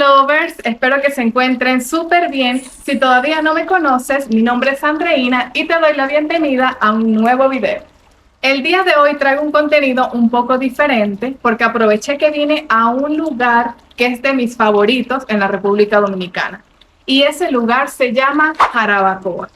lovers, espero que se encuentren súper bien. Si todavía no me conoces, mi nombre es Andreina y te doy la bienvenida a un nuevo video. El día de hoy traigo un contenido un poco diferente porque aproveché que vine a un lugar que es de mis favoritos en la República Dominicana y ese lugar se llama Jarabacoa.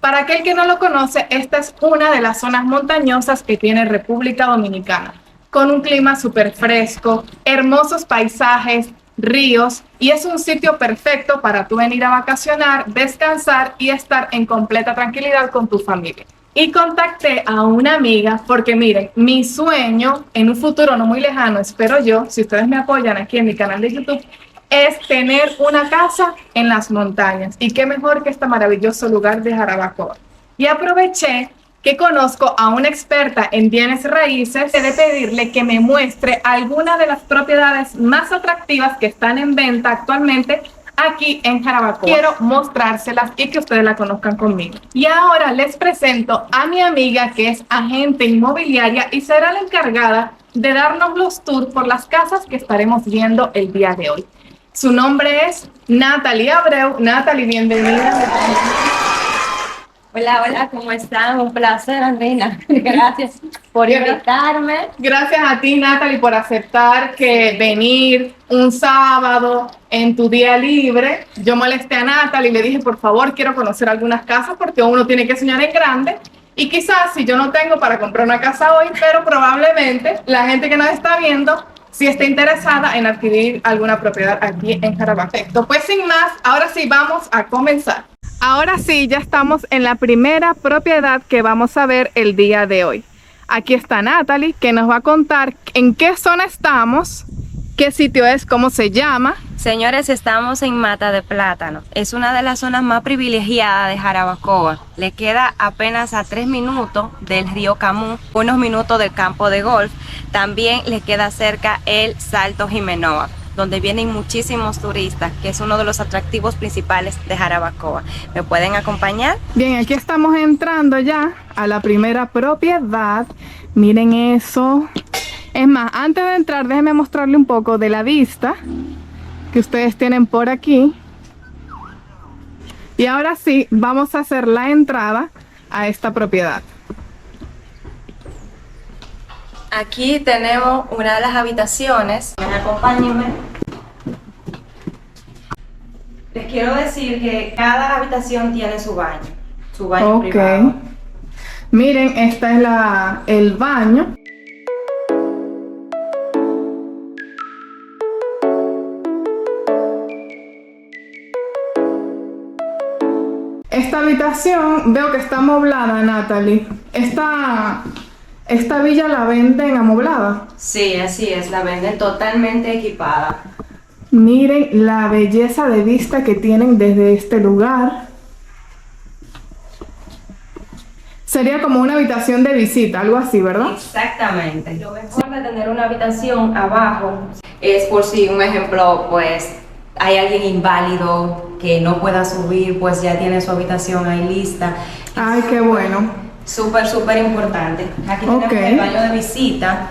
Para aquel que no lo conoce, esta es una de las zonas montañosas que tiene República Dominicana, con un clima súper fresco, hermosos paisajes, ríos, y es un sitio perfecto para tú venir a vacacionar, descansar y estar en completa tranquilidad con tu familia. Y contacté a una amiga porque miren, mi sueño en un futuro no muy lejano, espero yo, si ustedes me apoyan aquí en mi canal de YouTube, es tener una casa en las montañas. Y qué mejor que este maravilloso lugar de Jarabacoa. Y aproveché que conozco a una experta en bienes raíces de pedirle que me muestre algunas de las propiedades más atractivas que están en venta actualmente aquí en Jarabacoa. Quiero mostrárselas y que ustedes la conozcan conmigo. Y ahora les presento a mi amiga que es agente inmobiliaria y será la encargada de darnos los tours por las casas que estaremos viendo el día de hoy. Su nombre es Natalie Abreu. Natalie, bienvenida. Hola, hola, ¿cómo están? Un placer, Andreina. Gracias por invitarme. Gracias a ti, Natalie, por aceptar que venir un sábado en tu día libre. Yo molesté a Natalie y le dije, por favor, quiero conocer algunas casas porque uno tiene que soñar en grande. Y quizás si yo no tengo para comprar una casa hoy, pero probablemente la gente que nos está viendo si está interesada en adquirir alguna propiedad aquí en Jarabacoa. Perfecto, pues sin más, ahora sí vamos a comenzar. Ahora sí, ya estamos en la primera propiedad que vamos a ver el día de hoy. Aquí está Natalie, que nos va a contar en qué zona estamos, qué sitio es, cómo se llama. Señores, estamos en Mata de Plátano. Es una de las zonas más privilegiadas de Jarabacoa. Le queda apenas a 3 minutos del río Camus, unos minutos del campo de golf. También le queda cerca el Salto Jimenoa, donde vienen muchísimos turistas, que es uno de los atractivos principales de Jarabacoa. ¿Me pueden acompañar? Bien, aquí estamos entrando ya a la primera propiedad. Miren eso. Es más, antes de entrar, déjenme mostrarle un poco de la vista que ustedes tienen por aquí. Y ahora sí, vamos a hacer la entrada a esta propiedad. Aquí tenemos una de las habitaciones. Acompáñenme. Les quiero decir que cada habitación tiene su baño privado. Miren, esta es el baño. Esta habitación veo que está amoblada, Natalie. ¿Esta villa la venden amoblada? Sí, así es, la venden totalmente equipada. Miren la belleza de vista que tienen desde este lugar. Sería como una habitación de visita, algo así, ¿verdad? Exactamente. Lo mejor de tener una habitación abajo es por si, un ejemplo, pues hay alguien inválido que no pueda subir, pues ya tiene su habitación ahí lista. Ay, qué bueno. Súper, súper importante. Aquí tenemos el baño de visita.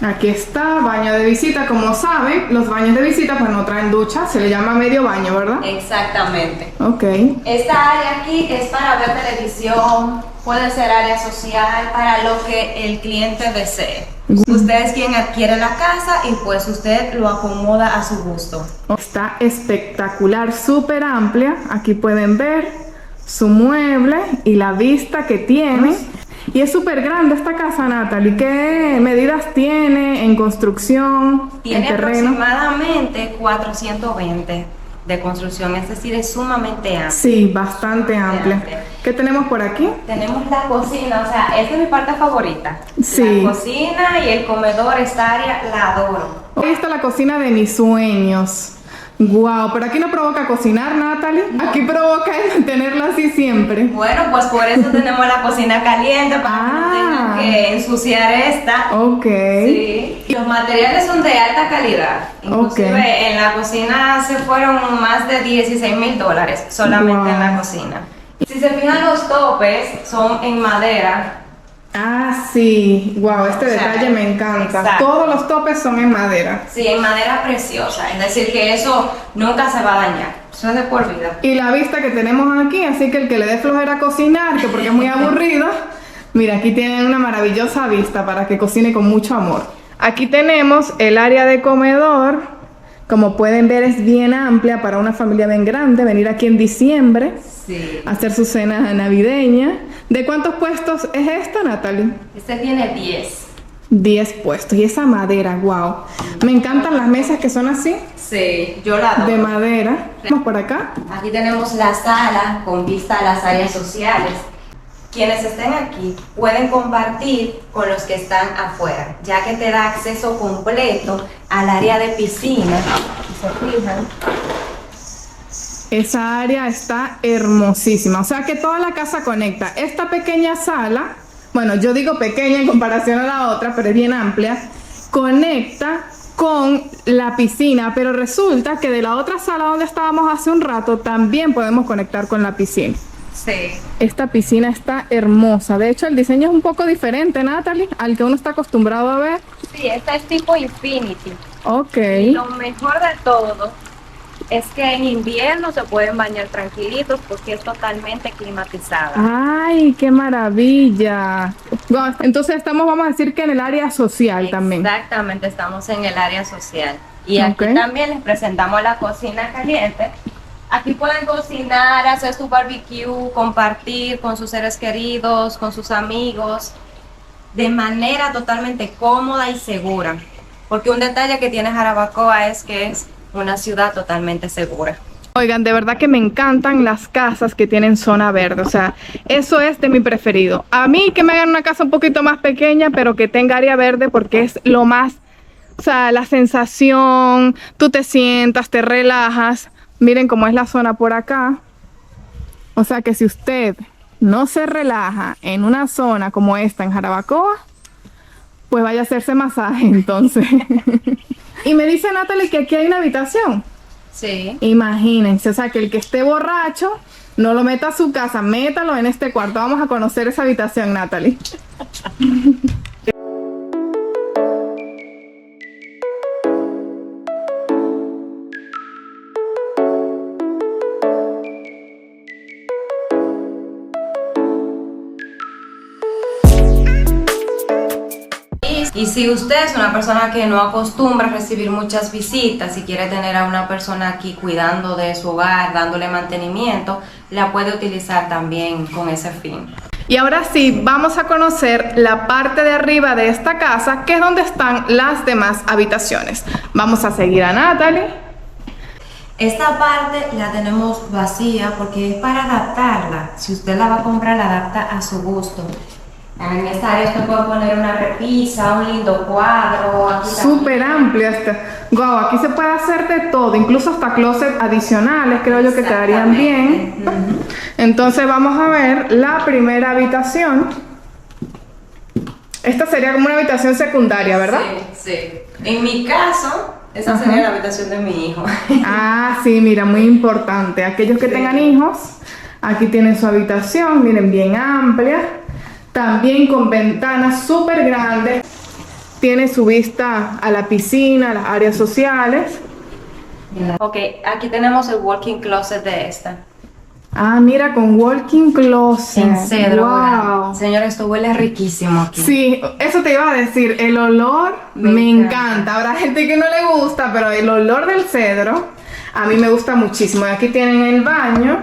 Aquí está, baño de visita. Como saben, los baños de visita pues no traen ducha, se le llama medio baño, ¿verdad? Exactamente. Ok. Esta área aquí es para ver televisión, puede ser área social, para lo que el cliente desee. Usted es quien adquiere la casa y pues usted lo acomoda a su gusto. Está espectacular, súper amplia. Aquí pueden ver su mueble y la vista que tiene. Y es súper grande esta casa, Natalie. ¿Qué medidas tiene en construcción, tiene en terreno? Aproximadamente 420 de construcción, es decir, es sumamente amplia. Sí, bastante amplia. ¿Qué tenemos por aquí? Tenemos la cocina, o sea, esta es mi parte favorita. Sí. La cocina y el comedor, esta área la adoro. Hoy está la cocina de mis sueños. Wow, pero aquí no provoca cocinar, Natalie. No. Aquí provoca tenerla así siempre. Bueno, pues por eso tenemos la cocina caliente, para que no tengan que ensuciar esta. Ok. Sí. Los materiales son de alta calidad. Inclusive en la cocina se fueron más de $16,000 solamente en la cocina. Si se fijan, los topes son en madera. Ah, sí, wow, este detalle me encanta. Exacto. Todos los topes son en madera. Sí, en madera preciosa, es decir, que eso nunca se va a dañar, eso es de por vida. Y la vista que tenemos aquí, así que el que le dé flojera cocinar, que porque es muy aburrido, mira, aquí tienen una maravillosa vista para que cocine con mucho amor. Aquí tenemos el área de comedor, como pueden ver es bien amplia para una familia bien grande, venir aquí en diciembre, Sí. a hacer su cena navideña. ¿De cuántos puestos es esta, Natalie? Este tiene 10. 10 puestos. Y esa madera, wow. Me encantan las mesas que son así, Sí, yo la adoro. de madera. Vamos por acá. Aquí tenemos la sala con vista a las áreas sociales. Quienes estén aquí pueden compartir con los que están afuera, ya que te da acceso completo al área de piscina. Si se fijan. Esa área está hermosísima. O sea que toda la casa conecta. Esta pequeña sala, bueno, yo digo pequeña en comparación a la otra, pero es bien amplia, conecta con la piscina, pero resulta que de la otra sala donde estábamos hace un rato también podemos conectar con la piscina. Sí. Esta piscina está hermosa. De hecho, el diseño es un poco diferente, Natalie, al que uno está acostumbrado a ver. Sí, esta es tipo Infinity. Ok. Y lo mejor de todo es que en invierno se pueden bañar tranquilitos porque es totalmente climatizada. ¡Ay, qué maravilla! Wow, entonces estamos, vamos a decir que en el área social también. Exactamente, estamos en el área social. Y aquí Ok. también les presentamos la cocina caliente. Aquí pueden cocinar, hacer su barbecue, compartir con sus seres queridos, con sus amigos, de manera totalmente cómoda y segura. Porque un detalle que tiene Jarabacoa es que es una ciudad totalmente segura. Oigan, de verdad que me encantan las casas que tienen zona verde, o sea, eso es de mi preferido. A mí que me hagan una casa un poquito más pequeña, pero que tenga área verde porque es lo más, o sea, la sensación, tú te sientas, te relajas. Miren cómo es la zona por acá. O sea que si usted no se relaja en una zona como esta en Jarabacoa, pues vaya a hacerse masaje entonces. Y me dice Natalie que aquí hay una habitación. Sí. Imagínense, o sea, que el que esté borracho no lo meta a su casa, métalo en este cuarto. Vamos a conocer esa habitación, Natalie. Y si usted es una persona que no acostumbra a recibir muchas visitas y quiere tener a una persona aquí cuidando de su hogar, dándole mantenimiento, la puede utilizar también con ese fin. Y ahora sí, vamos a conocer la parte de arriba de esta casa, que es donde están las demás habitaciones. Vamos a seguir a Natalie. Esta parte la tenemos vacía porque es para adaptarla. Si usted la va a comprar, la adapta a su gusto. En esta área usted puede poner una repisa, un lindo cuadro. Aquí Súper amplio este. Guau, aquí se puede hacer de todo, incluso hasta closet adicionales, creo yo que quedarían bien. Entonces vamos a ver la primera habitación. Esta sería como una habitación secundaria, ¿verdad? Sí, sí. En mi caso, esa sería la habitación de mi hijo. Ah, sí, mira, muy importante. Aquellos que tengan hijos, aquí tienen su habitación, miren, bien amplia. También con ventanas súper grandes. Tiene su vista a la piscina, a las áreas sociales. Ok, aquí tenemos el walk-in closet de esta. Ah, mira, con walk-in closet. En cedro. Wow. Señores, esto huele riquísimo aquí. Sí, eso te iba a decir, el olor me encanta. Habrá gente que no le gusta, pero el olor del cedro a mí me gusta muchísimo. Y aquí tienen el baño.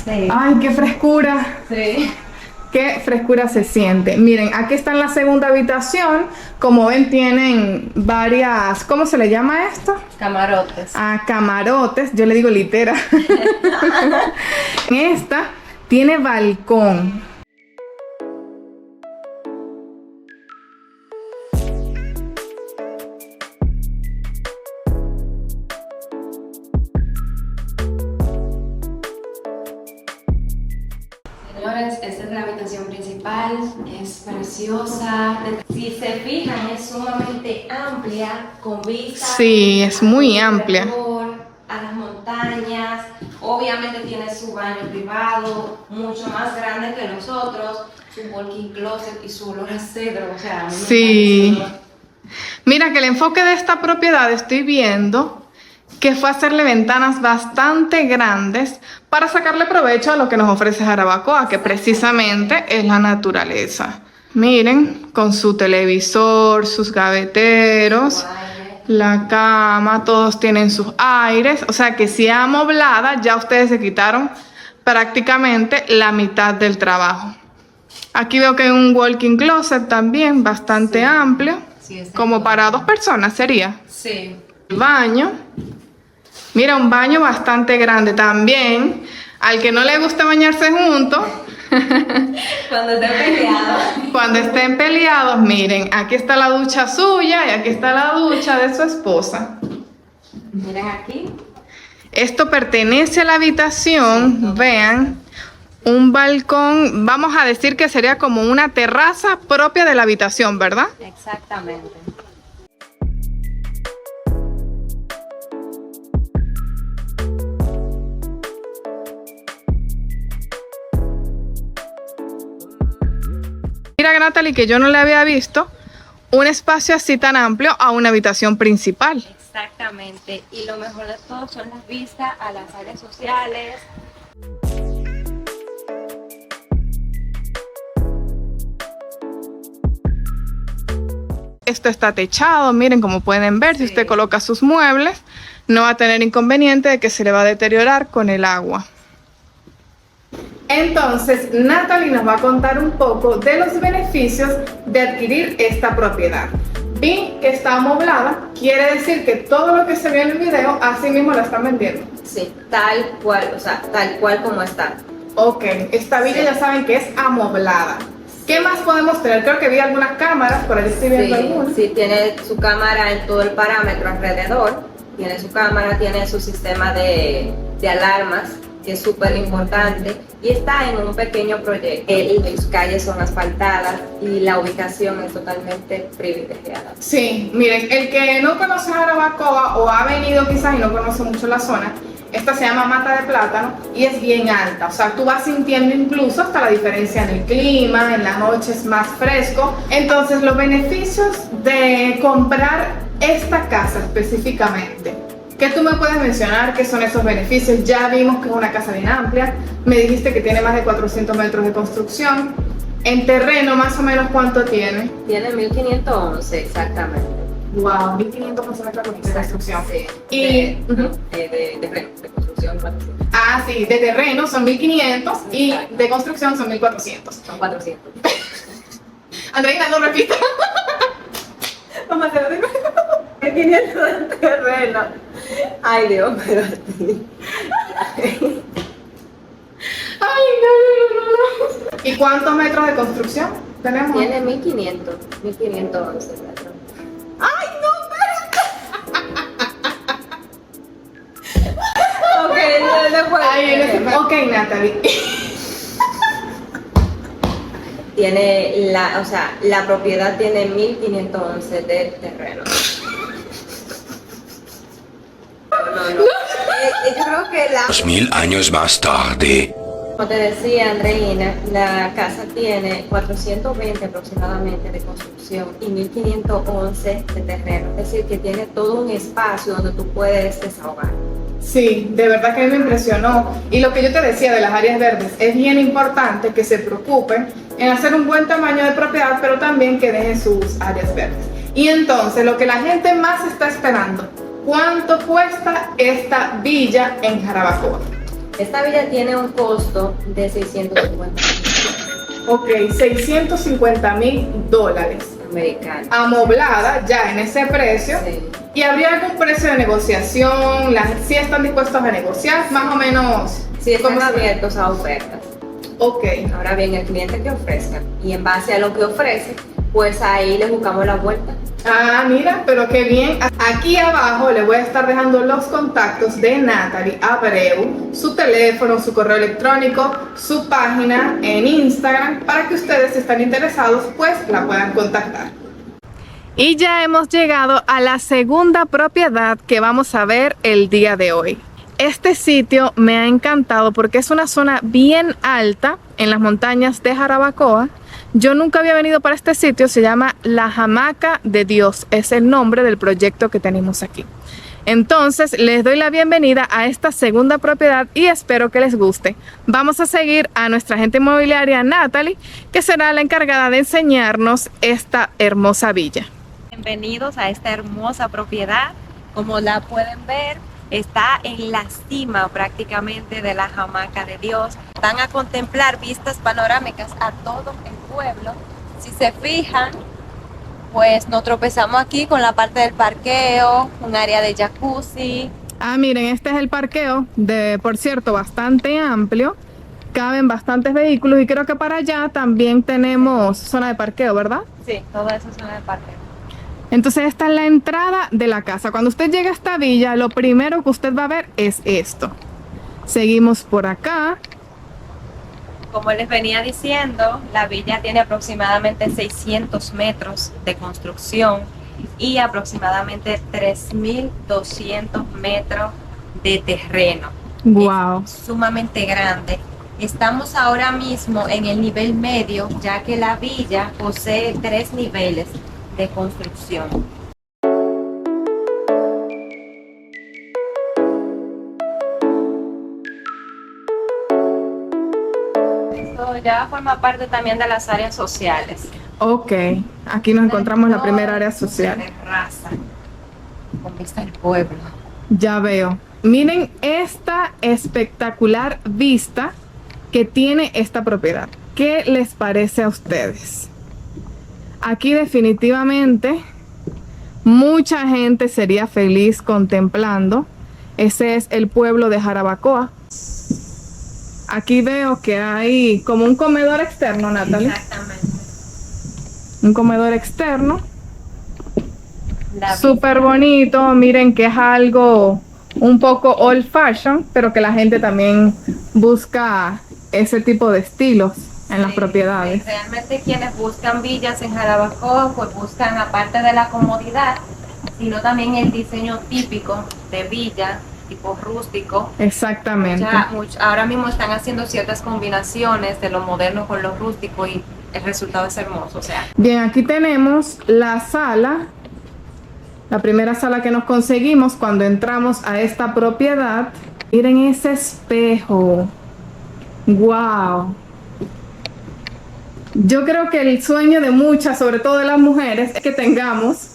Sí. Ay, qué frescura. Sí. Qué frescura se siente. Miren, aquí está en la segunda habitación. Como ven, tienen varias, ¿cómo se le llama esto? Camarotes. Ah, camarotes. Yo le digo litera. En esta tiene balcón. Señores, esta es la habitación principal. Es preciosa. Si se fijan, es sumamente amplia, con vista. Sí, es muy amplia. A las montañas. Obviamente tiene su baño privado, mucho más grande que los otros, su walk-in closet y su olor a cedro. O sea, a mí me Sí. parece. Mira que el enfoque de esta propiedad estoy viendo que fue hacerle ventanas bastante grandes para sacarle provecho a lo que nos ofrece Jarabacoa, que precisamente es la naturaleza. Miren, con su televisor, sus gaveteros, la cama, todos tienen sus aires. O sea que si es amoblada, ya ustedes se quitaron prácticamente la mitad del trabajo. Aquí veo que hay un walk-in closet también bastante amplio, como para 2 personas sería. Sí. El baño. Mira, un baño bastante grande también. Al que no le guste bañarse juntos, Cuando estén peleados. cuando estén peleados, miren, aquí está la ducha suya y aquí está la ducha de su esposa. Miren aquí. Esto pertenece a la habitación, vean, un balcón, vamos a decir que sería como una terraza propia de la habitación, ¿verdad? Exactamente. Mira, Natalie, que yo no le había visto un espacio así tan amplio a una habitación principal. Exactamente. Y lo mejor de todo son las vistas a las áreas sociales. Esto está techado, miren como pueden ver, si usted coloca sus muebles, no va a tener inconveniente de que se le va a deteriorar con el agua. Entonces, Natalie nos va a contar un poco de los beneficios de adquirir esta propiedad. Vi que está amoblada, quiere decir que todo lo que se vio en el video, así mismo la están vendiendo. Sí, tal cual, o sea, tal cual como está. Ok, esta villa ya saben que es amoblada. ¿Qué más podemos tener? Creo que vi algunas cámaras, por ahí estoy viendo algunas. Sí, tiene su cámara en todo el parámetro alrededor, tiene su cámara, tiene su sistema de alarmas, que es súper importante, y está en un pequeño proyecto. Las calles son asfaltadas y la ubicación es totalmente privilegiada. Sí, miren, el que no conoce Jarabacoa o ha venido quizás y no conoce mucho la zona, esta se llama Mata de Plátano y es bien alta, o sea, tú vas sintiendo incluso hasta la diferencia en el clima, en las noches más fresco. Entonces, los beneficios de comprar esta casa específicamente, ¿qué tú me puedes mencionar? ¿Qué son esos beneficios? Ya vimos que es una casa bien amplia, me dijiste que tiene más de 400 metros de construcción. En terreno, más o menos, ¿cuánto tiene? Tiene 1511 exactamente. Wow, 1500 metros de construcción. Sí. Y de construcción 400. ah, sí, de terreno son 1500 y de construcción son 1400. Son 400. Andreina, no repita. Vamos a hacerlo de nuevo. 500 de terreno. Ay, Dios, pero Ay, no. ¿Y cuántos metros de construcción tenemos? tiene 1511 metros. ¡Ay, Ok, después. no! Ok, Natalie. Tiene la propiedad tiene 1511 de terreno. No. Yo creo que 2000 años más tarde. como te decía, Andreina, la casa tiene 420 aproximadamente de construcción y 1511 de terreno. Es decir, que tiene todo un espacio donde tú puedes desahogar. Sí, de verdad que a mí me impresionó. Y lo que yo te decía de las áreas verdes, es bien importante que se preocupen en hacer un buen tamaño de propiedad, pero también que dejen sus áreas verdes. Y entonces, lo que la gente más está esperando, ¿cuánto cuesta esta villa en Jarabacoa? Esta villa tiene un costo de 650 Ok, $650,000. americanos. Amoblada ya en ese precio. Sí. ¿Y habría algún precio de negociación? ¿Sí están dispuestos a negociar? Más o menos. Sí, están ¿cómo se ve? abiertos a ofertas. Ok. Ahora bien, el cliente que ofrezca y en base a lo que ofrece, pues ahí le buscamos la vuelta. Ah, mira, pero qué bien. Aquí abajo le voy a estar dejando los contactos de Natalie Abreu, su teléfono, su correo electrónico, su página en Instagram, para que ustedes, si están interesados, pues la puedan contactar. Y ya hemos llegado a la segunda propiedad que vamos a ver el día de hoy. Este sitio me ha encantado porque es una zona bien alta en las montañas de Jarabacoa. Yo nunca había venido para este sitio, se llama La Hamaca de Dios, es el nombre del proyecto que tenemos aquí. Entonces les doy la bienvenida a esta segunda propiedad y espero que les guste. Vamos a seguir a nuestra agente inmobiliaria Natalie, que será la encargada de enseñarnos esta hermosa villa. Bienvenidos a esta hermosa propiedad. Como la pueden ver, está en la cima prácticamente de la Hamaca de Dios. Van a contemplar vistas panorámicas a todo el pueblo. Si se fijan, pues nos tropezamos aquí con la parte del parqueo, un área de jacuzzi. Ah, miren, este es el parqueo, por cierto, bastante amplio. Caben bastantes vehículos y creo que para allá también tenemos zona de parqueo, ¿verdad? Sí, toda esa zona de parqueo. Entonces esta es la entrada de la casa. Cuando usted llega a esta villa, lo primero que usted va a ver es esto. Seguimos por acá. Como les venía diciendo, la villa tiene aproximadamente 600 metros de construcción y aproximadamente 3.200 metros de terreno. Wow. Es sumamente grande. Estamos ahora mismo en el nivel medio, ya que la villa posee 3 niveles de construcción. Esto ya forma parte también de las áreas sociales. Ok, aquí nos encontramos la primera área social. Terraza, con vista al pueblo. Ya veo. Miren esta espectacular vista que tiene esta propiedad. ¿Qué les parece a ustedes? Aquí definitivamente mucha gente sería feliz contemplando. Ese es el pueblo de Jarabacoa. Aquí veo que hay como un comedor externo, Natalie. Exactamente. Un comedor externo. La Súper bonito. Miren que es algo un poco old fashion, pero que la gente también busca ese tipo de estilos en las propiedades. Realmente quienes buscan villas en Jarabacoa, pues buscan, aparte de la comodidad, sino también el diseño típico de villa, tipo rústico. Exactamente. Ahora mismo están haciendo ciertas combinaciones de lo moderno con lo rústico y el resultado es hermoso. O sea, Bien, aquí tenemos la sala, la primera sala que nos conseguimos cuando entramos a esta propiedad. Miren ese espejo. Wow. Yo creo que el sueño de muchas, sobre todo de las mujeres, es que tengamos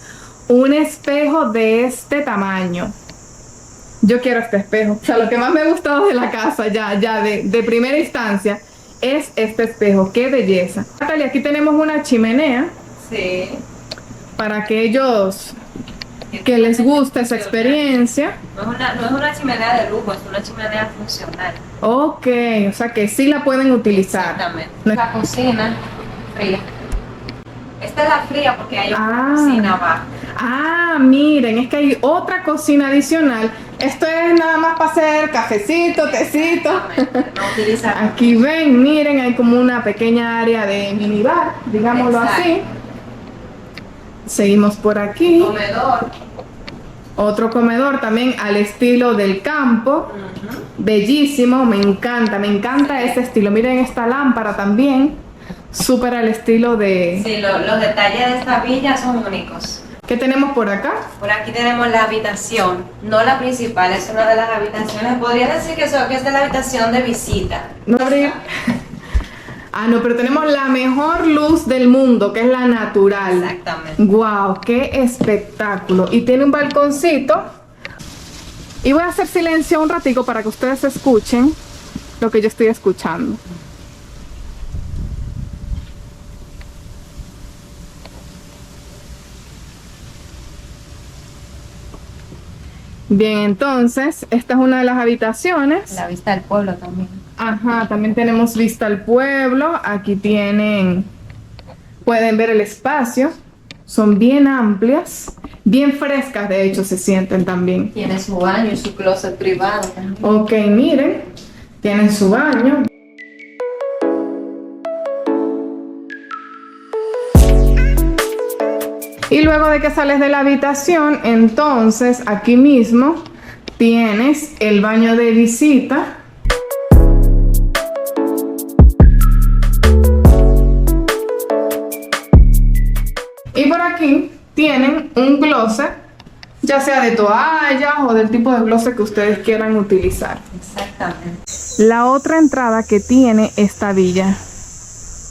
un espejo de este tamaño. Yo quiero este espejo. O sea, lo que más me ha gustado de la casa, ya de primera instancia, es este espejo. ¡Qué belleza! Natalia, aquí tenemos una chimenea. sí. Para aquellos que les guste esa experiencia. No es una chimenea de lujo, es una chimenea funcional. Ok, o sea que sí la pueden utilizar. Exactamente. No- La cocina fría. Esta es la fría porque hay una cocina abajo. Ah, miren, es que hay otra cocina adicional. Esto es nada más para hacer cafecito, tecito. Exactamente, no utilizar. Aquí ven, miren, hay como una pequeña área de minibar, digámoslo Exacto. así. Seguimos por aquí. Comedor. Otro comedor también al estilo del campo. Bellísimo, me encanta ese estilo. Miren esta lámpara también, súper al estilo de... Sí, los detalles de esta villa son únicos. ¿Qué tenemos por acá? Por aquí tenemos la habitación, no la principal, es una de las habitaciones. Podría decir que es de la habitación de visita. No abrir. Ah, no, pero tenemos la mejor luz del mundo, que es la natural. Exactamente. Wow, qué espectáculo. Y tiene un balconcito. Y voy a hacer silencio un ratico para que ustedes escuchen lo que yo estoy escuchando. Bien, entonces, esta es una de las habitaciones. La vista del pueblo también. Ajá, también tenemos vista al pueblo. Aquí tienen Pueden ver el espacio. Son bien amplias, bien frescas, de hecho se sienten también. Tiene su baño y su closet privado también. Ok, miren, tienen su baño. Y luego de que sales de la habitación, entonces aquí mismo tienes el baño de visita. Y por aquí tienen un closet, ya sea de toallas o del tipo de closet que ustedes quieran utilizar. Exactamente. La otra entrada que tiene esta villa,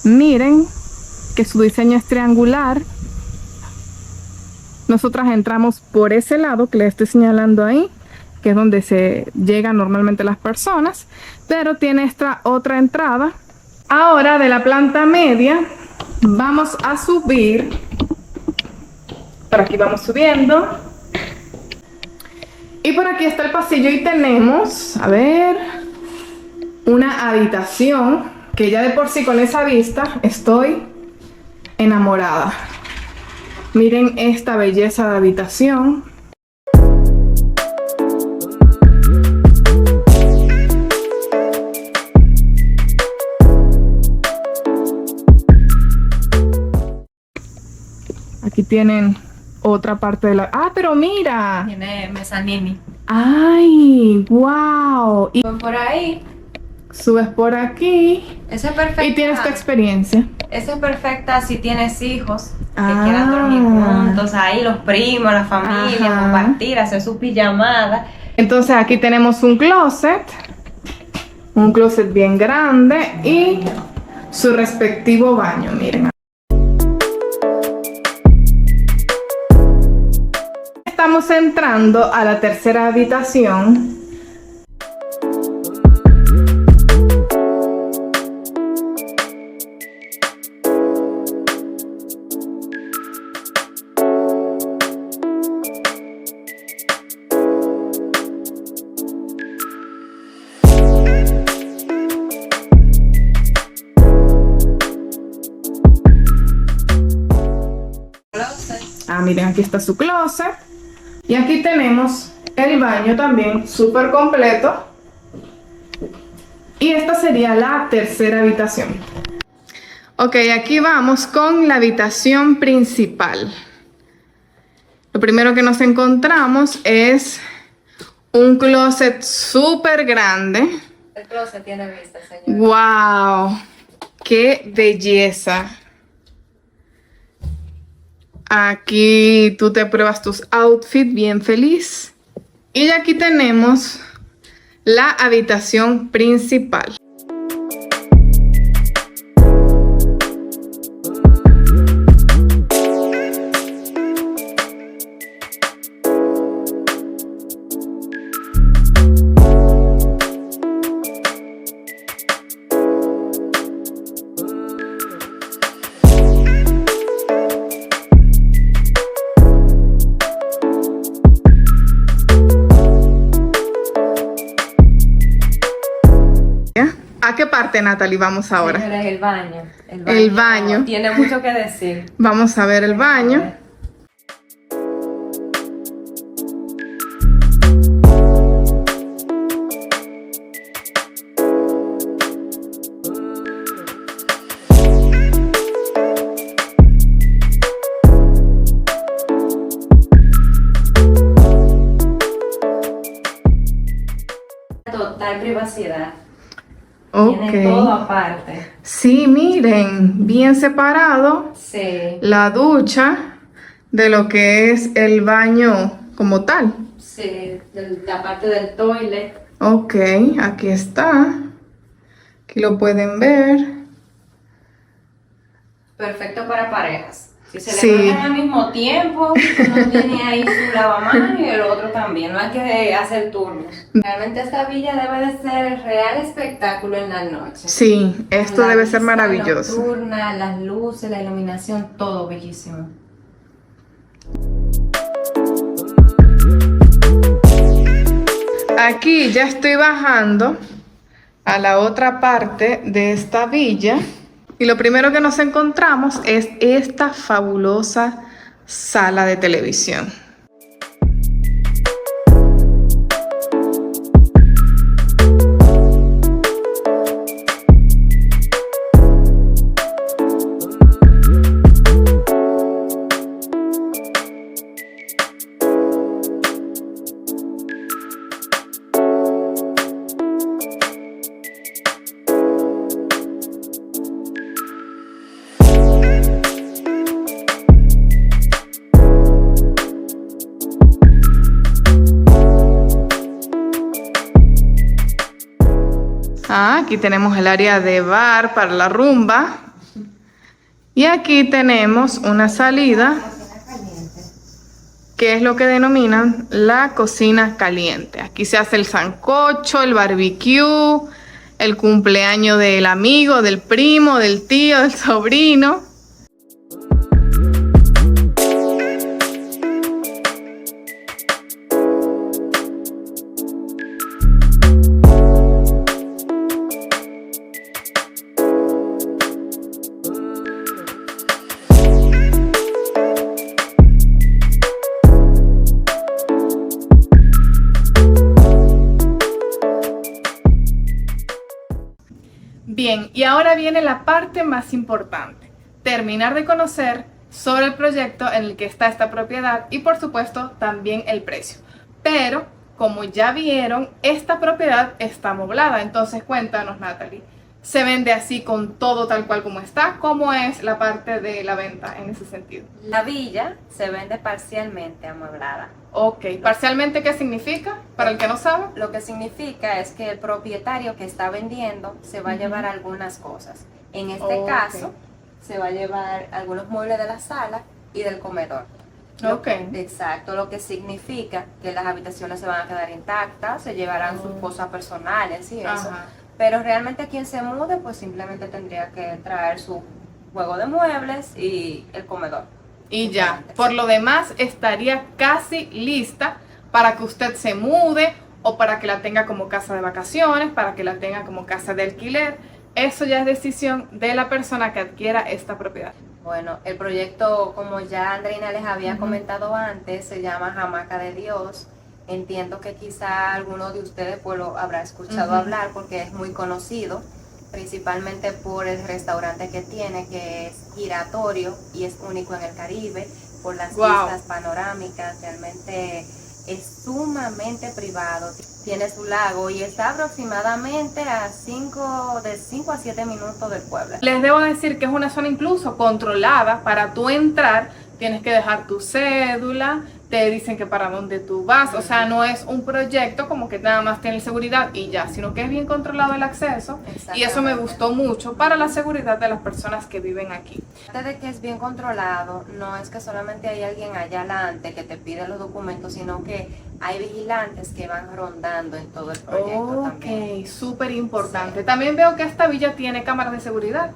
miren que su diseño es triangular. Nosotras entramos por ese lado que les estoy señalando ahí, que es donde se llegan normalmente las personas, pero tiene esta otra entrada. Ahora de la planta media vamos a subir. Por aquí vamos subiendo. Y por aquí está el pasillo y tenemos, a ver, una habitación que ya de por sí con esa vista estoy enamorada. Miren esta belleza de habitación. Aquí tienen otra parte de la... ¡Ah, pero mira! Tiene mezanini. ¡Ay, wow! Y Por ahí. subes por aquí Esa es perfecta. y tienes tu experiencia. Esa es perfecta si tienes hijos que Ah. quieran dormir juntos, ahí los primos, la familia, Ajá. compartir, hacer sus pijamadas. Entonces aquí tenemos un closet bien grande y su respectivo baño, miren. Estamos entrando a la tercera habitación. Ah, miren, aquí está su closet. Y aquí tenemos el baño también súper completo. Y esta sería la tercera habitación. Ok, aquí vamos con la habitación principal. Lo primero que nos encontramos es un closet súper grande. El closet tiene vista, señor. ¡Wow! ¡Qué belleza! Aquí tú te pruebas tus outfits bien feliz. Y aquí tenemos la habitación principal. ¿A qué parte, Natalie, vamos ahora? Señores, el baño. El baño. Tiene mucho que decir. Vamos a ver el baño. Total privacidad. Ok. Tiene todo aparte. Sí, miren, bien separado Sí, la ducha de lo que es el baño como tal. sí. La parte del toilet. Ok, aquí está. Aquí lo pueden ver. Perfecto para parejas. Si se Sí. levantan al mismo tiempo, uno tiene ahí su lavamanos y el otro también. No hay que hacer turnos. Realmente esta villa debe de ser el real espectáculo en la noche. Sí, esto La debe ser vista maravilloso. nocturna, las luces, la iluminación, todo bellísimo. Aquí ya estoy bajando a la otra parte de esta villa. Y lo primero que nos encontramos es esta fabulosa sala de televisión. Aquí tenemos el área de bar para la rumba. Y aquí tenemos una salida, que es lo que denominan la cocina caliente. Aquí se hace el sancocho, el barbecue, el cumpleaños del amigo, del primo, del tío, del sobrino. Bien, y ahora viene la parte más importante, terminar de conocer sobre el proyecto en el que está esta propiedad y por supuesto también el precio. Pero, como ya vieron, esta propiedad está amoblada, entonces cuéntanos, Natalie, ¿se vende así con todo tal cual como está? ¿Cómo es la parte de la venta en ese sentido? La villa se vende parcialmente amueblada. Ok, ¿parcialmente qué significa? Para el que no sabe. Lo que significa es que el propietario que está vendiendo se va a llevar algunas cosas. En este caso, se va a llevar algunos muebles de la sala y del comedor. Exacto, lo que significa que las habitaciones se van a quedar intactas, se llevarán sus cosas personales y eso. Pero realmente quien se mude, pues simplemente tendría que traer su juego de muebles y el comedor. Y ya, por lo demás estaría casi lista para que usted se mude o para que la tenga como casa de vacaciones, para que la tenga como casa de alquiler. Eso ya es decisión de la persona que adquiera esta propiedad. Bueno, el proyecto, como ya Andreina les había comentado antes, se llama Hamaca de Dios. Entiendo que quizá alguno de ustedes pues lo habrá escuchado hablar porque es muy conocido, principalmente por el restaurante que tiene, que es giratorio y es único en el Caribe, por las vistas panorámicas. Realmente es sumamente privado, tiene su lago y está aproximadamente a de 5 a 7 minutos del pueblo. Les debo decir que es una zona incluso controlada. Para tú entrar tienes que dejar tu cédula, te dicen que para dónde tú vas, o sea, no es un proyecto como que nada más tiene seguridad y ya, sino que es bien controlado el acceso y eso me gustó mucho para la seguridad de las personas que viven aquí. Aparte de que es bien controlado, no es que solamente hay alguien allá adelante que te pide los documentos, sino que hay vigilantes que van rondando en todo el proyecto también. Ok, súper importante. Sí. También veo que esta villa tiene cámaras de seguridad.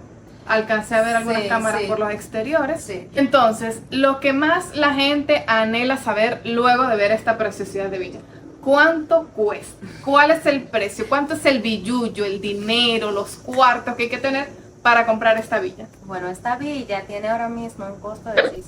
Alcancé a ver algunas cámaras por los exteriores. Sí. Entonces, lo que más la gente anhela saber luego de ver esta preciosidad de villa, ¿cuánto cuesta? ¿Cuál es el precio? ¿Cuánto es el billullo, el dinero, los cuartos que hay que tener para comprar esta villa? Bueno, esta villa tiene ahora mismo un costo de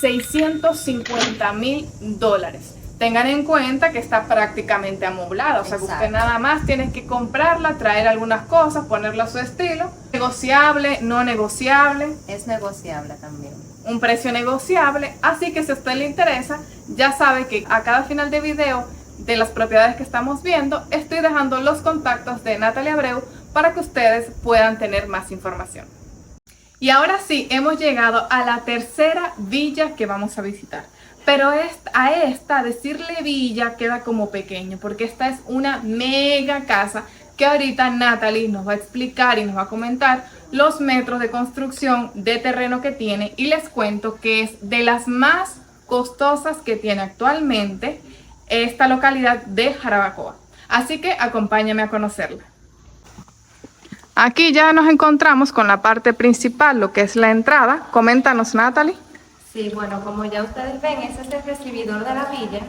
$650,000. Tengan en cuenta que está prácticamente amoblada, o sea que usted nada más tiene que comprarla, traer algunas cosas, ponerla a su estilo. Negociable, no negociable. Es negociable también. Un precio negociable, así que si a usted le interesa, ya sabe que a cada final de video de las propiedades que estamos viendo, estoy dejando los contactos de Natalie Abreu para que ustedes puedan tener más información. Y ahora sí, hemos llegado a la tercera villa que vamos a visitar. Pero a esta decirle villa queda como pequeño, porque esta es una mega casa que ahorita Natalie nos va a explicar y nos va a comentar los metros de construcción de terreno que tiene. Y les cuento que es de las más costosas que tiene actualmente esta localidad de Jarabacoa. Así que acompáñame a conocerla. Aquí ya nos encontramos con la parte principal, lo que es la entrada. Coméntanos, Natalie. Sí, bueno, como ya ustedes ven, ese es el recibidor de la villa.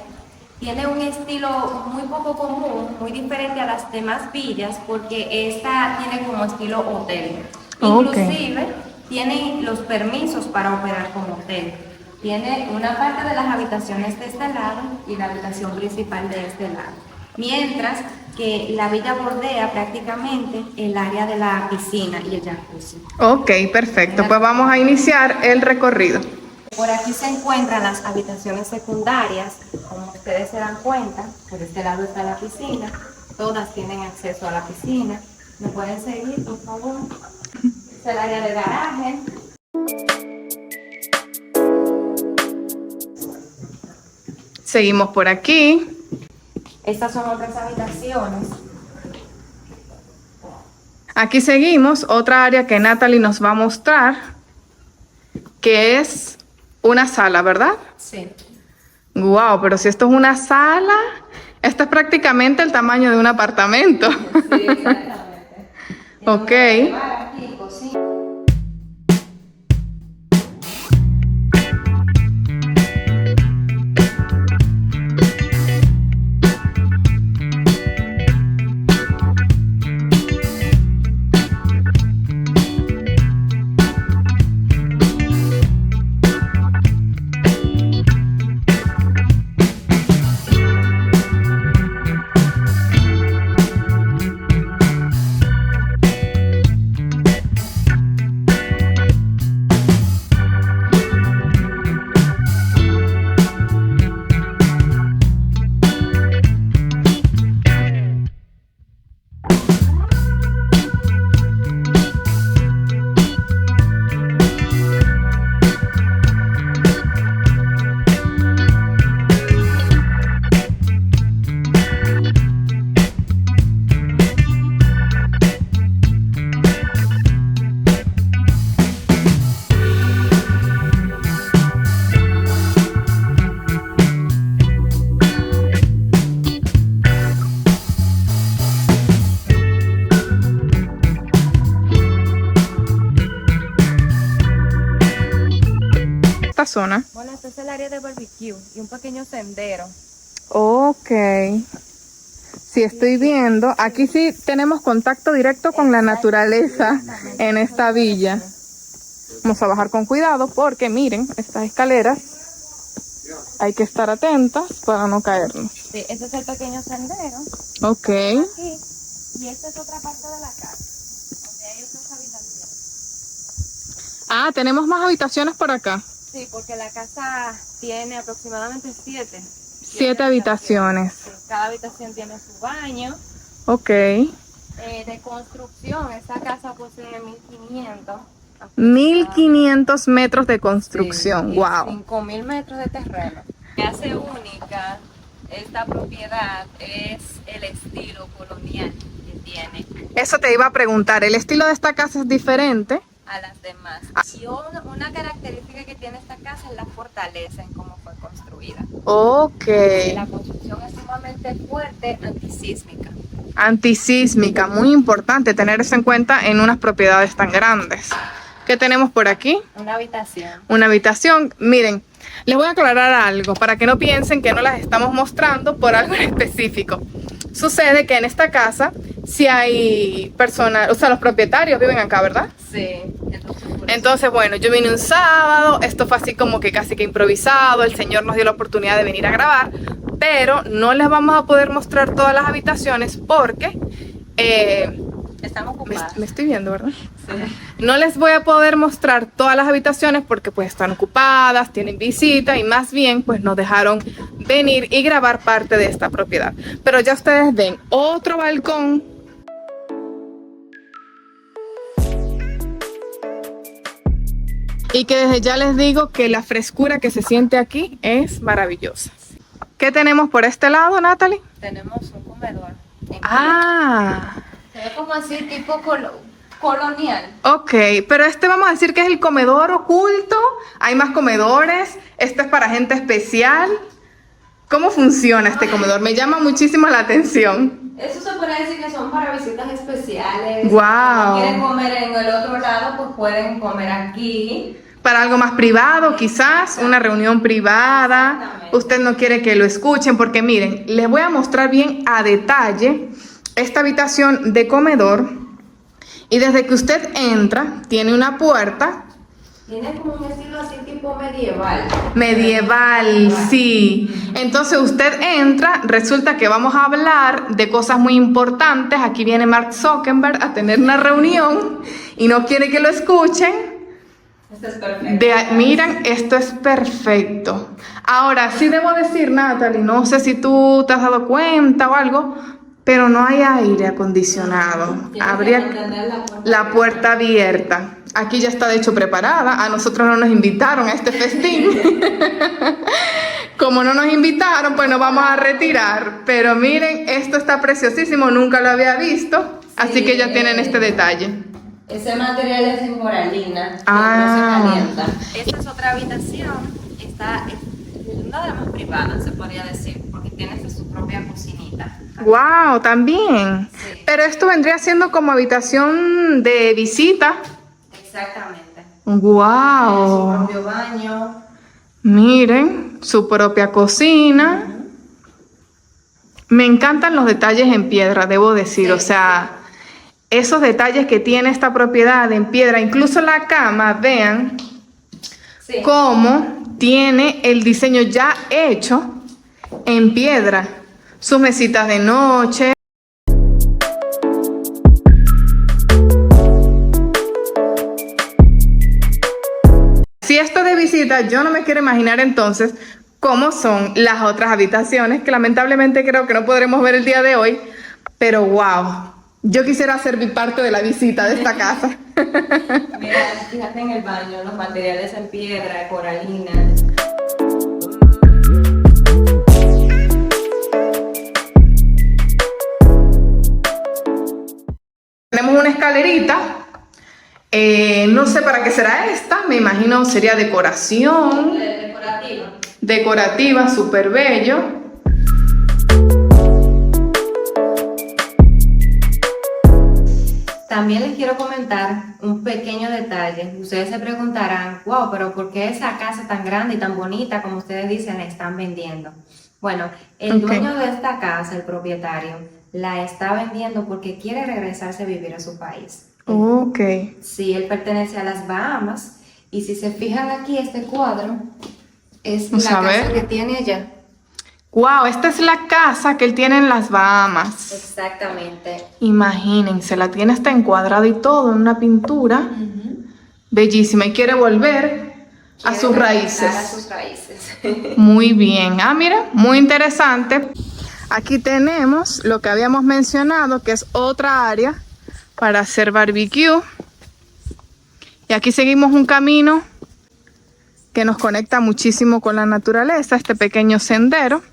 Tiene un estilo muy poco común, muy diferente a las demás villas, porque esta tiene como estilo hotel. Ok. Inclusive tiene los permisos para operar como hotel. Tiene una parte de las habitaciones de este lado y la habitación principal de este lado. Mientras que la villa bordea prácticamente el área de la piscina y el jacuzzi. Ok, perfecto. Pues vamos a iniciar el recorrido. Por aquí se encuentran las habitaciones secundarias, como ustedes se dan cuenta, por este lado está la piscina, todas tienen acceso a la piscina. ¿Me pueden seguir, por favor? Es el área de garaje. Seguimos por aquí. Estas son otras habitaciones. Aquí seguimos, otra área que Natalie nos va a mostrar, que es una sala, ¿verdad? Sí. Wow, pero si esto es una sala, esto es prácticamente el tamaño de un apartamento. Sí, exactamente. Ok. Aquí, cocina. Esta zona. Bueno, este es el área de barbecue y un pequeño sendero. Ok. Sí, estoy viendo. Aquí sí tenemos contacto directo con la naturaleza en esta villa. Vamos a bajar con cuidado porque miren, estas escaleras hay que estar atentas para no caernos. Sí, este es el pequeño sendero. Ok. Aquí. Y esta es otra parte de la casa, donde hay otras habitaciones. Ah, tenemos más habitaciones por acá. Sí, porque la casa tiene aproximadamente 7 habitaciones. Sí, cada habitación tiene su baño. Ok. De construcción, esta casa posee 1500. 1500 metros de construcción. Sí, y Wow. 5000 metros de terreno. Lo que hace única esta propiedad es el estilo colonial que tiene Eso te iba a preguntar. ¿El estilo de esta casa es diferente? a las demás. Y una característica que tiene esta casa es la fortaleza en cómo fue construida. Ok. La construcción es sumamente fuerte, antisísmica. Antisísmica, muy importante tener eso en cuenta en unas propiedades tan grandes. ¿Qué tenemos por aquí? Una habitación. Una habitación. Miren, les voy a aclarar algo para que no piensen que no las estamos mostrando por algo en específico. Sucede que en esta casa, si hay personas, o sea, los propietarios viven acá, ¿verdad? Sí. Entonces, bueno, yo vine un sábado, esto fue así como que casi que improvisado, el señor nos dio la oportunidad de venir a grabar, pero no les vamos a poder mostrar todas las habitaciones porque Están ocupadas. me estoy viendo, ¿verdad? Sí. No les voy a poder mostrar todas las habitaciones porque pues están ocupadas, tienen visita y más bien pues nos dejaron venir y grabar parte de esta propiedad. Pero ya ustedes ven otro balcón. Y que desde ya les digo que la frescura que se siente aquí es maravillosa. ¿Qué tenemos por este lado, Natalie? Tenemos un comedor. Ah, Se ve como así tipo colonial. ok, pero este vamos a decir que es el comedor oculto. Hay más comedores. Este es para gente especial. ¿Cómo funciona este comedor? Me llama muchísimo la atención. Eso se puede decir que son para visitas especiales. Guau. Si quieren comer en el otro lado, pues pueden comer aquí. Para algo más privado, quizás, una reunión privada. Exactamente. Usted no quiere que lo escuchen porque miren, les voy a mostrar bien a detalle esta habitación de comedor. Y desde que usted entra, tiene una puerta. Tiene como un estilo así tipo medieval. Medieval, sí. Entonces usted entra, resulta que vamos a hablar de cosas muy importantes. Aquí viene Mark Zuckerberg a tener una reunión y no quiere que lo escuchen. Esto es perfecto. Miren, esto es perfecto. Ahora, sí debo decir, Natalie, no sé si tú te has dado cuenta o algo, pero no hay aire acondicionado. Habría la puerta abierta. Aquí ya está de hecho preparada. A nosotros no nos invitaron a este festín. Como no nos invitaron, pues nos vamos a retirar. Pero miren, esto está preciosísimo. Nunca lo había visto. Así que ya tienen este detalle. Ese material es en coralina. Ah. No se calienta. Esta es otra habitación. Esta es una de las más privadas, se podría decir, porque tiene hasta su propia cocinita. Wow, también. Sí. Pero esto vendría siendo como habitación de visita. Exactamente. Wow. Su propio baño. Miren, su propia cocina. Me encantan los detalles en piedra, debo decir. Sí. O sea, esos detalles que tiene esta propiedad en piedra. Incluso la cama, vean Sí. cómo tiene el diseño ya hecho en piedra. Sus mesitas de noche. Si esto de visita, yo no me quiero imaginar entonces cómo son las otras habitaciones, que lamentablemente creo que no podremos ver el día de hoy, pero wow, yo quisiera ser parte de la visita de esta casa. Mira, fíjate en el baño, los materiales en piedra, coralina. Tenemos una escalerita, no sé para qué será esta, me imagino sería decoración. Decorativa. Decorativa, súper bello. También les quiero comentar un pequeño detalle. Ustedes se preguntarán, wow, pero ¿por qué esa casa tan grande y tan bonita, como ustedes dicen, la están vendiendo? Bueno, el dueño de esta casa, el propietario, la está vendiendo porque quiere regresarse a vivir a su país. Ok. Sí, él pertenece a las Bahamas y si se fijan aquí, este cuadro es Vamos la a ver. casa que tiene allá. Wow, esta es la casa que él tiene en las Bahamas. Exactamente. Imagínense, la tiene hasta encuadrada y todo en una pintura. Bellísima. Y quiere volver a sus raíces. A sus raíces. Muy bien. Ah, mira, muy interesante. Aquí tenemos lo que habíamos mencionado, que es otra área para hacer barbecue. Y aquí seguimos un camino que nos conecta muchísimo con la naturaleza, este pequeño sendero.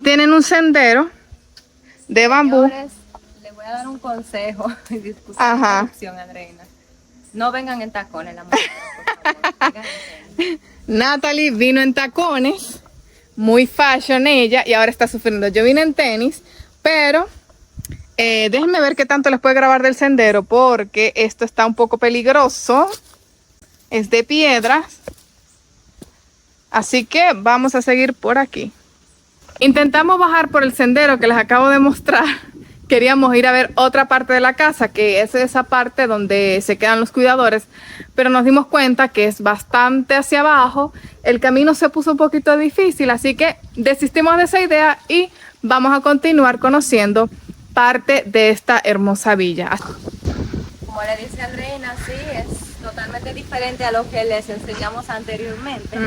Tienen un sendero de bambú. Señores, les voy a dar un consejo. Disculpen la Ajá. interrupción, Andreina. No vengan en tacones, la mujer, por favor. Vengan en tenis. Natalie vino en tacones, muy fashion ella, y ahora está sufriendo. Yo vine en tenis, pero déjenme ver qué tanto les puedo grabar del sendero, porque esto está un poco peligroso. Es de piedras. Así que vamos a seguir por aquí. Intentamos bajar por el sendero que les acabo de mostrar. Queríamos ir a ver otra parte de la casa, que es esa parte donde se quedan los cuidadores, pero nos dimos cuenta que es bastante hacia abajo. El camino se puso un poquito difícil, así que desistimos de esa idea y vamos a continuar conociendo parte de esta hermosa villa. Como le dice Andreina, sí, es totalmente diferente a lo que les enseñamos anteriormente.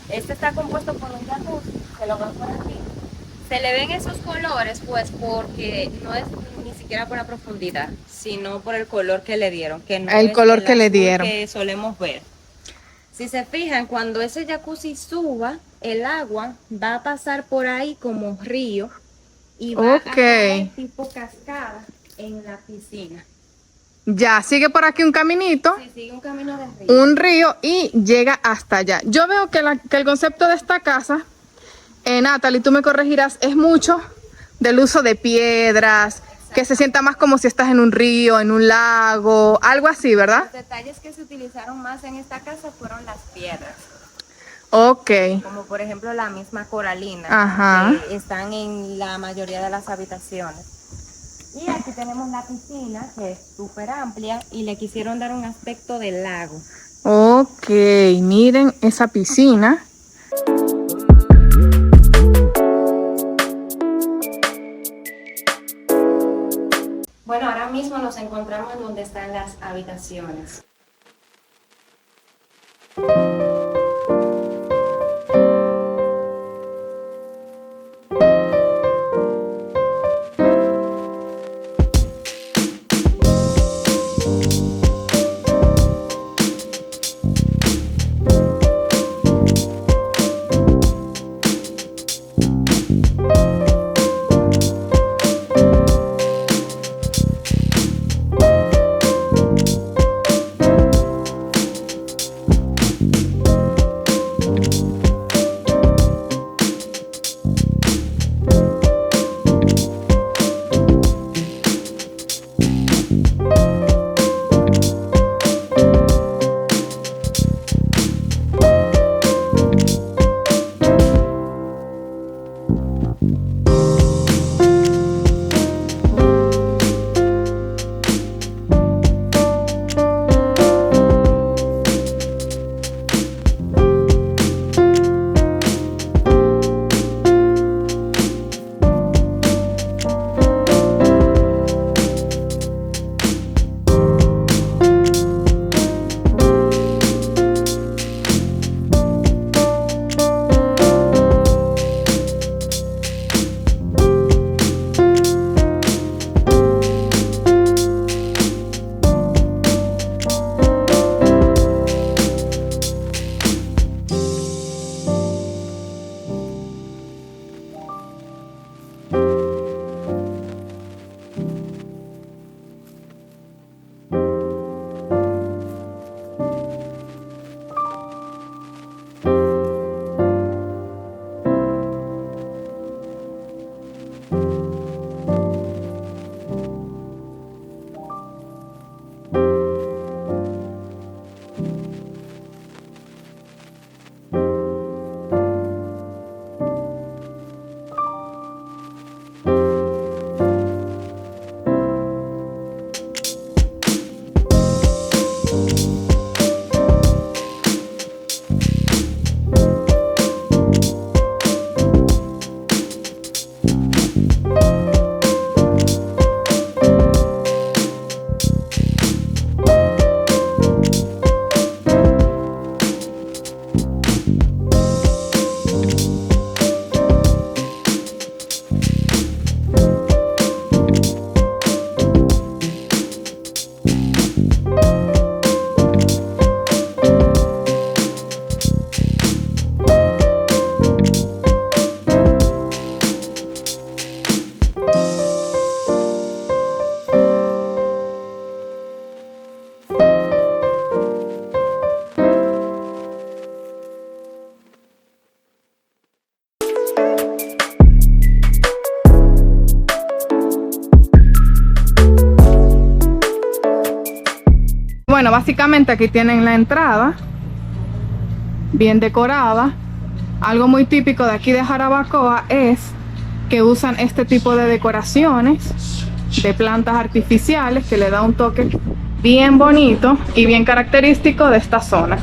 Este está compuesto por un jacuzzi, se lo ven por aquí. Se le ven esos colores pues porque no es ni siquiera por la profundidad, sino por el color que le dieron, que no El es color que le azul dieron. que solemos ver. Si se fijan, cuando ese jacuzzi suba, el agua va a pasar por ahí como río y va a caer tipo cascada en la piscina. Ya, sigue por aquí un caminito, Sí, sigue un camino de río. un río y llega hasta allá. Yo veo que el concepto de esta casa, Natalie, tú me corregirás, es mucho del uso de piedras, que se sienta más como si estás en un río, en un lago, algo así, ¿verdad? Los detalles que se utilizaron más en esta casa fueron las piedras, Ok. como por ejemplo la misma coralina, Ajá. que están en la mayoría de las habitaciones. Y aquí tenemos la piscina, que es súper amplia y le quisieron dar un aspecto de lago. Ok, miren esa piscina. Bueno, ahora mismo nos encontramos en donde están las habitaciones. Bueno, básicamente aquí tienen la entrada, bien decorada. Algo muy típico de aquí de Jarabacoa es que usan este tipo de decoraciones de plantas artificiales que le da un toque bien bonito y bien característico de esta zona.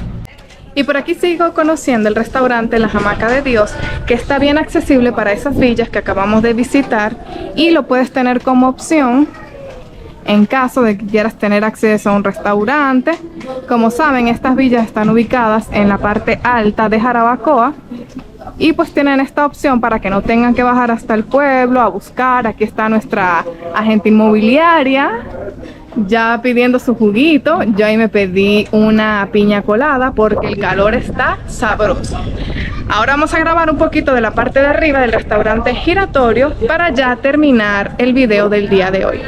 Y por aquí sigo conociendo el restaurante La Hamaca de Dios, que está bien accesible para esas villas que acabamos de visitar y lo puedes tener como opción en caso de que quieras tener acceso a un restaurante. Como saben, estas villas están ubicadas en la parte alta de Jarabacoa y pues tienen esta opción para que no tengan que bajar hasta el pueblo a buscar. Aquí está nuestra agente inmobiliaria ya pidiendo su juguito. Yo ahí me pedí una piña colada porque el calor está sabroso. Ahora vamos a grabar un poquito de la parte de arriba del restaurante giratorio para ya terminar el video del día de hoy.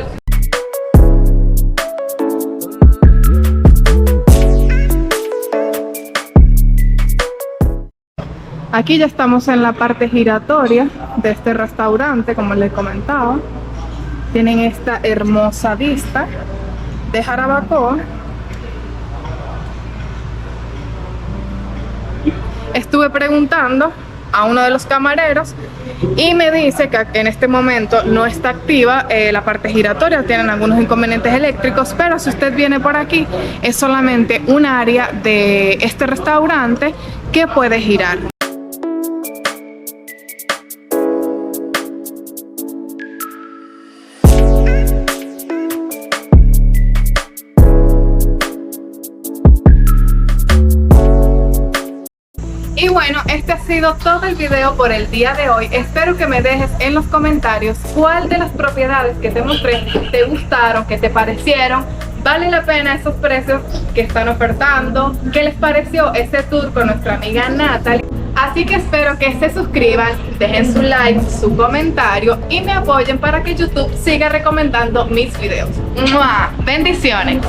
Aquí ya estamos en la parte giratoria de este restaurante, como les comentaba. Tienen esta hermosa vista de Jarabacoa. Estuve preguntando a uno de los camareros y me dice que en este momento no está activa la parte giratoria, tienen algunos inconvenientes eléctricos, pero si usted viene por aquí es solamente un área de este restaurante que puede girar. Y bueno, este ha sido todo el video por el día de hoy. Espero que me dejes en los comentarios cuál de las propiedades que te mostré te gustaron, que te parecieron, vale la pena esos precios que están ofertando, qué les pareció ese tour con nuestra amiga Natalie. Así que espero que se suscriban, dejen su like, su comentario y me apoyen para que YouTube siga recomendando mis videos. ¡Mua! Bendiciones.